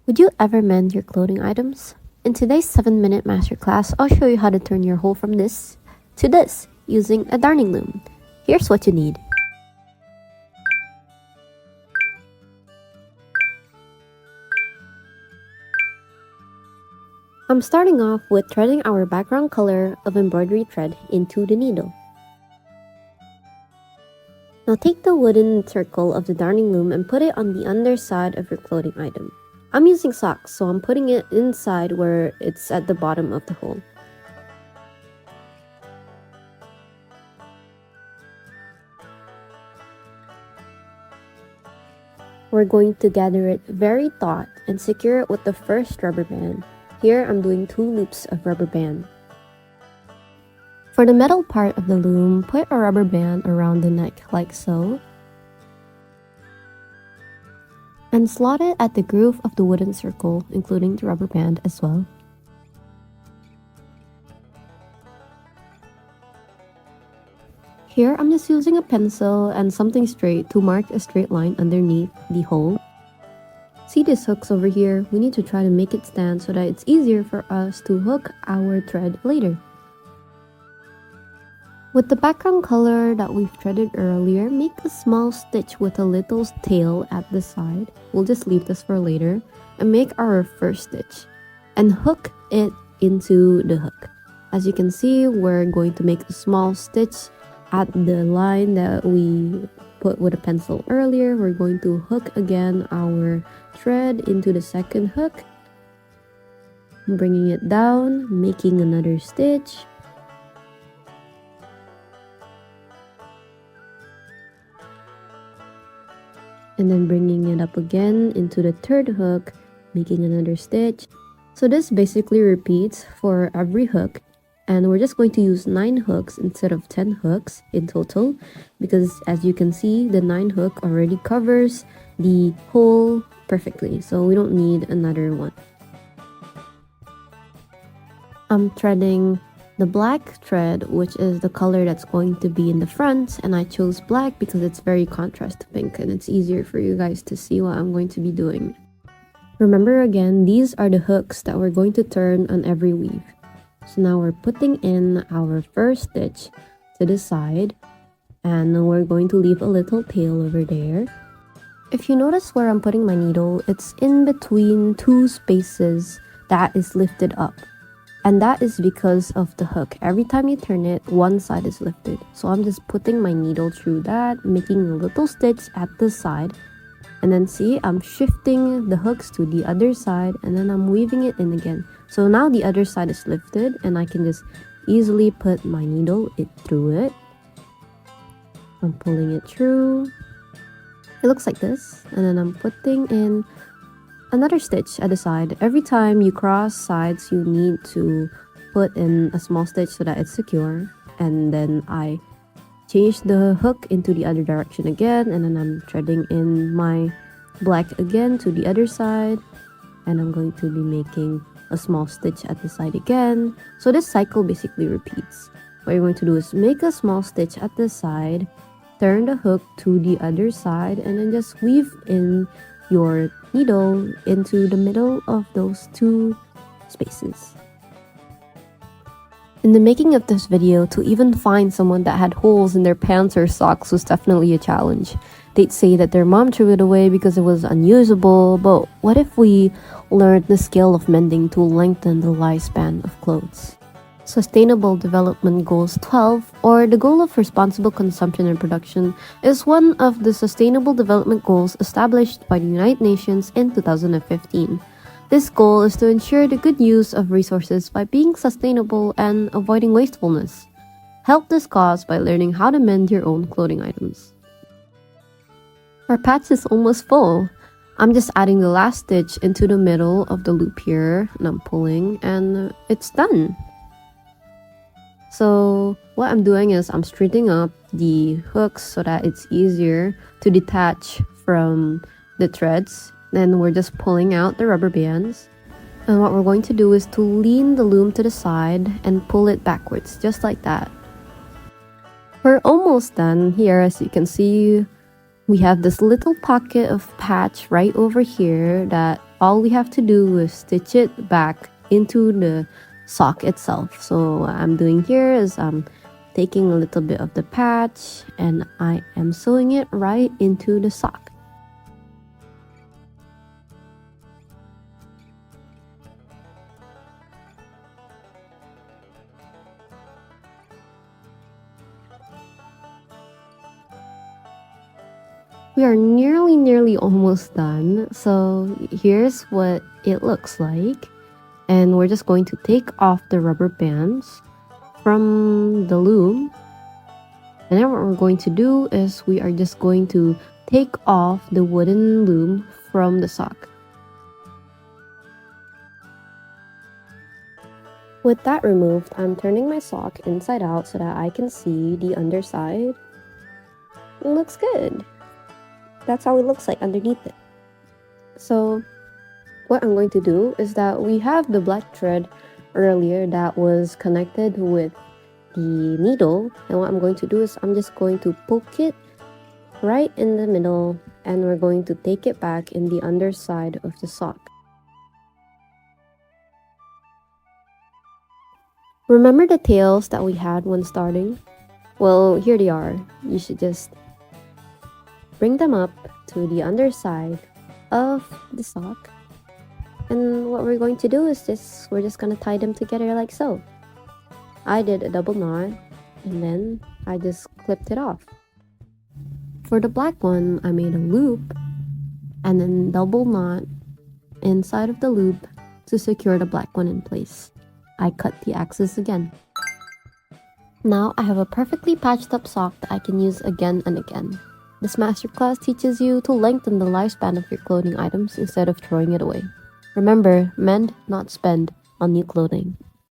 Would you ever mend your clothing items? In today's 7-minute masterclass, I'll show you how to turn your hole from this to this using a darning loom. Here's what you need. I'm starting off with threading our background color of embroidery thread into the needle. Now take the wooden circle of the darning loom and put it on the underside of your clothing item. I'm using socks, so I'm putting it inside where it's at the bottom of the hole. We're going to gather it very taut and secure it with the first rubber band. Here I'm doing 2 loops of rubber band. For the metal part of the loom, put a rubber band around the neck like so, and slot it at the groove of the wooden circle, including the rubber band as well. Here, I'm just using a pencil and something straight to mark a straight line underneath the hole. See these hooks over here? We need to try to make it stand so that it's easier for us to hook our thread later. With the background color that we've threaded earlier, make a small stitch with a little tail at the side. We'll just leave this for later. And make our first stitch. And hook it into the hook. As you can see, we're going to make a small stitch at the line that we put with a pencil earlier. We're going to hook again our thread into the second hook. Bringing it down, making another stitch. And then bringing it up again into the third hook, making another stitch. So this basically repeats for every hook, and we're just going to use 9 hooks instead of 10 hooks in total, because as you can see, the 9 hook already covers the hole perfectly, so we don't need another one. I'm threading the black thread, which is the color that's going to be in the front, and I chose black because it's very contrast to pink and it's easier for you guys to see what I'm going to be doing. Remember again, these are the hooks that we're going to turn on every weave. So now we're putting in our first stitch to the side, and we're going to leave a little tail over there. If you notice where I'm putting my needle, it's in between 2 spaces that is lifted up. And that is because of the hook. Every time you turn it, one side is lifted. So I'm just putting my needle through that, making a little stitch at the side. And then see, I'm shifting the hooks to the other side, and then I'm weaving it in again. So now the other side is lifted, and I can just easily put my needle through it. I'm pulling it through. It looks like this. And then I'm putting in another stitch at the side. Every time you cross sides, you need to put in a small stitch so that it's secure. And then I change the hook into the other direction again, and then I'm threading in my black again to the other side, and I'm going to be making a small stitch at the side again. So this cycle basically repeats. What you're going to do is make a small stitch at the side, turn the hook to the other side, and then just weave in your needle into the middle of those 2 spaces. In the making of this video, to even find someone that had holes in their pants or socks was definitely a challenge. They'd say that their mom threw it away because it was unusable, but what if we learned the skill of mending to lengthen the lifespan of clothes? Sustainable Development Goals 12, or the goal of responsible consumption and production, is one of the Sustainable Development Goals established by the United Nations in 2015. This goal is to ensure the good use of resources by being sustainable and avoiding wastefulness. Help this cause by learning how to mend your own clothing items. Our patch is almost full. I'm just adding the last stitch into the middle of the loop here, and I'm pulling, and it's done. So what I'm doing is I'm straightening up the hooks so that it's easier to detach from the threads. Then we're just pulling out the rubber bands. And what we're going to do is to lean the loom to the side and pull it backwards, just like that. We're almost done here. As you can see, we have this little pocket of patch right over here that all we have to do is stitch it back into the sock itself. So what I'm doing here is I'm taking a little bit of the patch and I am sewing it right into the sock. We are nearly almost done. So here's what it looks like. And we're just going to take off the rubber bands from the loom. And then what we're going to do is we are just going to take off the wooden loom from the sock. With that removed, I'm turning my sock inside out so that I can see the underside. It looks good. That's how it looks like underneath it. So what I'm going to do is that we have the black thread earlier that was connected with the needle, and what I'm going to do is I'm just going to poke it right in the middle, and we're going to take it back in the underside of the sock. Remember the tails that we had when starting? Well, here they are. You should just bring them up to the underside of the sock, and what we're going to do is we're just gonna tie them together like so. I did a double knot and then I just clipped it off. For the black one, I made a loop and then double knot inside of the loop to secure the black one in place. I cut the axis again. Now I have a perfectly patched up sock that I can use again and again. This masterclass teaches you to lengthen the lifespan of your clothing items instead of throwing it away. Remember, mend, not spend on new clothing.